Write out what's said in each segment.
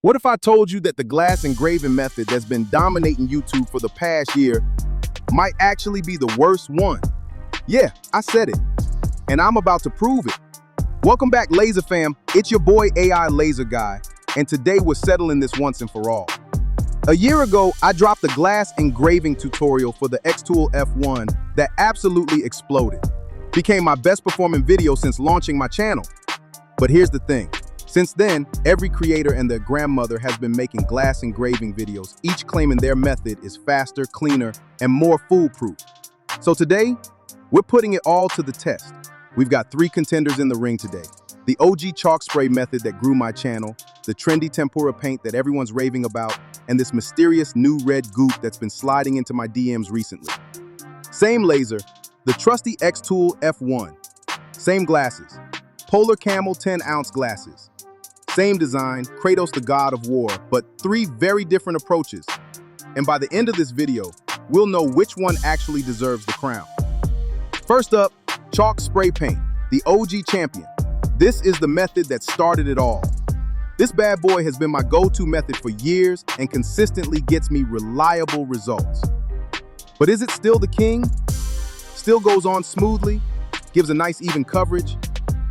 What if I told you that the glass engraving method that's been dominating YouTube for the past year might actually be the worst one? Yeah, I said it, and I'm about to prove it. Welcome back, Laser Fam. It's your boy AI Laser Guy, and today we're settling this once and for all. A year ago, I dropped a glass engraving tutorial for the XTool F1 that absolutely exploded. Became my best performing video since launching my channel. But here's the thing. Since then, every creator and their grandmother has been making glass engraving videos, each claiming their method is faster, cleaner, and more foolproof. So today, we're putting it all to the test. We've got 3 contenders in the ring today. The OG chalk spray method that grew my channel, the trendy tempera paint that everyone's raving about, and this mysterious new red goop that's been sliding into my DMs recently. Same laser, the trusty XTool F1. Same glasses, Polar Camel 10-ounce glasses. Same design, Kratos the god of war, but 3 very different approaches. And by the end of this video, we'll know which one actually deserves the crown. First up, chalk spray paint, the OG champion. This is the method that started it all. This bad boy has been my go-to method for years and consistently gets me reliable results. But is it still the king? Still goes on smoothly, gives a nice even coverage,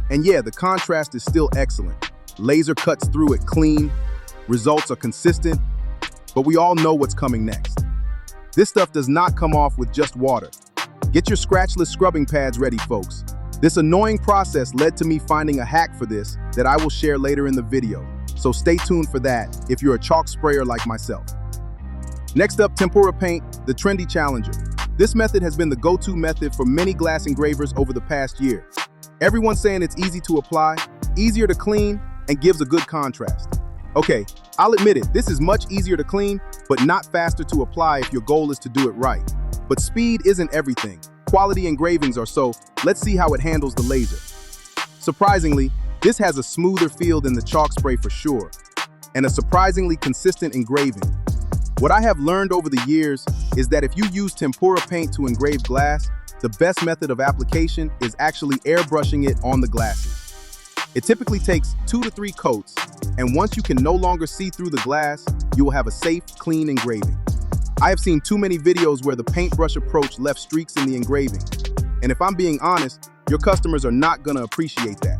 and yeah, the contrast is still excellent. Laser cuts through it clean, results are consistent, but we all know what's coming next. This stuff does not come off with just water. Get your scratchless scrubbing pads ready, folks. This annoying process led to me finding a hack for this that I will share later in the video, so stay tuned for that if you're a chalk sprayer like myself. Next up, tempera paint, the trendy challenger. This method has been the go-to method for many glass engravers over the past year. Everyone's saying it's easy to apply, easier to clean, and gives a good contrast. Okay, I'll admit it, this is much easier to clean, but not faster to apply if your goal is to do it right. But speed isn't everything. Quality engravings are, so let's see how it handles the laser. Surprisingly, this has a smoother feel than the chalk spray for sure, and a surprisingly consistent engraving. What I have learned over the years is that if you use tempera paint to engrave glass, the best method of application is actually airbrushing it on the glasses. It typically takes 2 to 3 coats, and once you can no longer see through the glass, you will have a safe, clean engraving. I have seen too many videos where the paintbrush approach left streaks in the engraving, and if I'm being honest, your customers are not gonna appreciate that.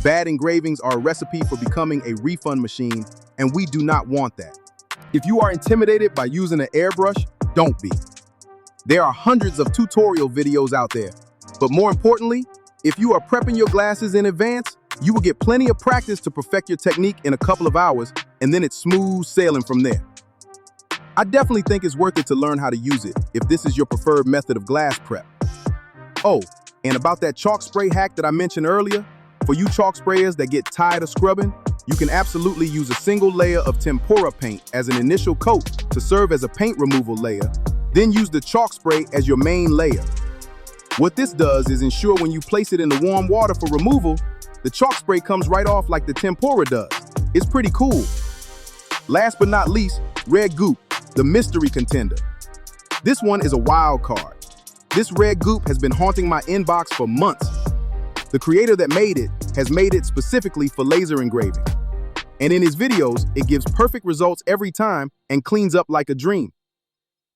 Bad engravings are a recipe for becoming a refund machine, and we do not want that. If you are intimidated by using an airbrush, don't be. There are hundreds of tutorial videos out there, but more importantly, if you are prepping your glasses in advance, you will get plenty of practice to perfect your technique in a couple of hours, and then it's smooth sailing from there. I definitely think it's worth it to learn how to use it if this is your preferred method of glass prep. Oh, and about that chalk spray hack that I mentioned earlier, for you chalk sprayers that get tired of scrubbing, you can absolutely use a single layer of tempera paint as an initial coat to serve as a paint removal layer, then use the chalk spray as your main layer. What this does is ensure when you place it in the warm water for removal, the chalk spray comes right off like the tempera does. It's pretty cool. Last but not least, red goop, the mystery contender. This one is a wild card. This red goop has been haunting my inbox for months. The creator that made it has made it specifically for laser engraving. And in his videos, it gives perfect results every time and cleans up like a dream.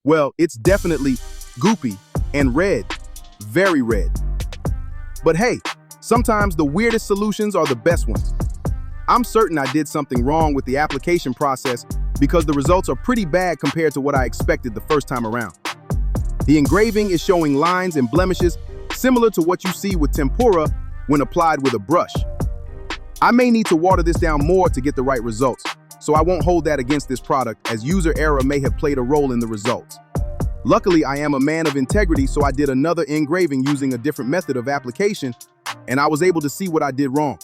Well, it's definitely goopy and red, very red. But hey, sometimes the weirdest solutions are the best ones. I'm certain I did something wrong with the application process because the results are pretty bad compared to what I expected the first time around. The engraving is showing lines and blemishes similar to what you see with tempera when applied with a brush. I may need to water this down more to get the right results, so I won't hold that against this product as user error may have played a role in the results. Luckily, I am a man of integrity, so I did another engraving using a different method of application, and I was able to see what I did wrong.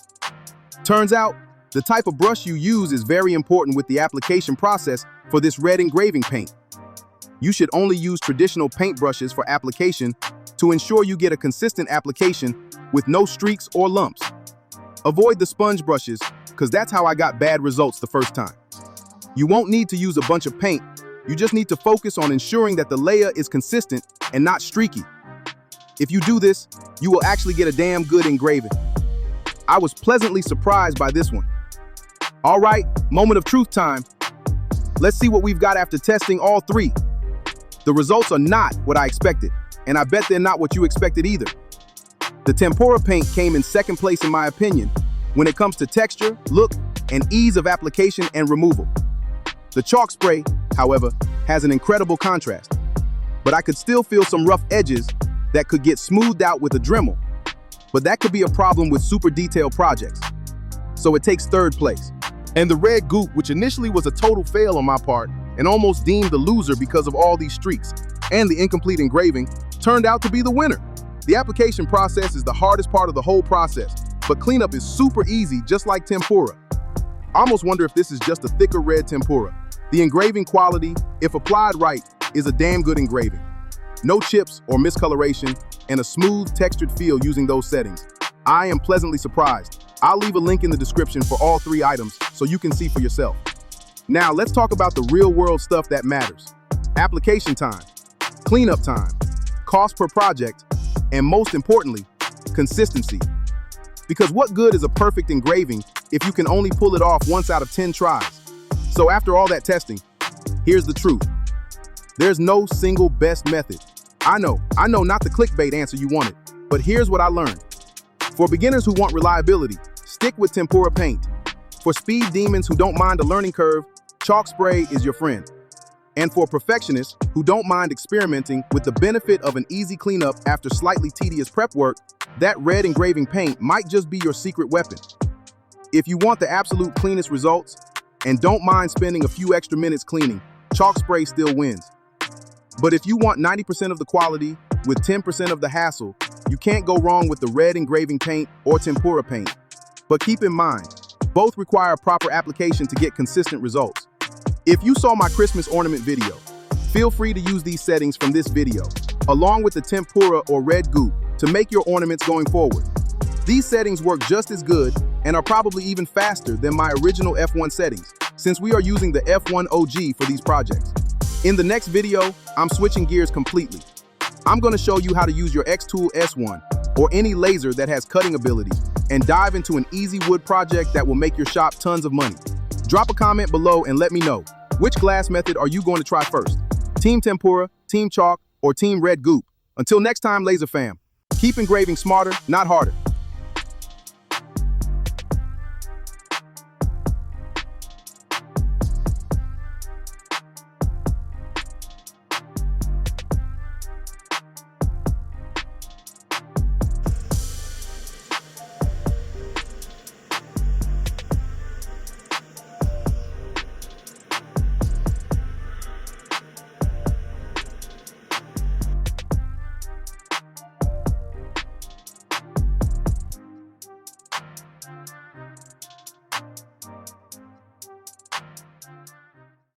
Turns out, the type of brush you use is very important with the application process for this red engraving paint. You should only use traditional paint brushes for application to ensure you get a consistent application with no streaks or lumps. Avoid the sponge brushes, because that's how I got bad results the first time. You won't need to use a bunch of paint, you just need to focus on ensuring that the layer is consistent and not streaky. If you do this, you will actually get a damn good engraving. I was pleasantly surprised by this one. All right, moment of truth time. Let's see what we've got after testing all three. The results are not what I expected, and I bet they're not what you expected either. The tempera paint came in second place in my opinion when it comes to texture, look, and ease of application and removal. The chalk spray, however, has an incredible contrast, but I could still feel some rough edges that could get smoothed out with a Dremel, but that could be a problem with super detailed projects. So it takes third place. And the red goop, which initially was a total fail on my part and almost deemed the loser because of all these streaks and the incomplete engraving, turned out to be the winner. The application process is the hardest part of the whole process, but cleanup is super easy, just like tempera. I almost wonder if this is just a thicker red tempera. The engraving quality, if applied right, is a damn good engraving. No chips or miscoloration, and a smooth, textured feel using those settings. I am pleasantly surprised. I'll leave a link in the description for all three items so you can see for yourself. Now, let's talk about the real-world stuff that matters. Application time, cleanup time, cost per project, and most importantly, consistency. Because what good is a perfect engraving if you can only pull it off once out of 10 tries? So after all that testing, here's the truth. There's no single best method. I know not the clickbait answer you wanted, but here's what I learned. For beginners who want reliability, stick with tempera paint. For speed demons who don't mind a learning curve, chalk spray is your friend. And for perfectionists who don't mind experimenting with the benefit of an easy cleanup after slightly tedious prep work, that red engraving paint might just be your secret weapon. If you want the absolute cleanest results and don't mind spending a few extra minutes cleaning, chalk spray still wins. But if you want 90% of the quality with 10% of the hassle, you can't go wrong with the red engraving paint or tempera paint. But keep in mind, both require proper application to get consistent results. If you saw my Christmas ornament video, feel free to use these settings from this video, along with the tempera or red goop, to make your ornaments going forward. These settings work just as good and are probably even faster than my original F1 settings, since we are using the F1 OG for these projects. In the next video, I'm switching gears completely. I'm going to show you how to use your XTool S1 or any laser that has cutting ability and dive into an easy wood project that will make your shop tons of money. Drop a comment below and let me know, which glass method are you going to try first? Team Tempera, Team Chalk, or Team Red Goop? Until next time, Laser Fam, keep engraving smarter, not harder.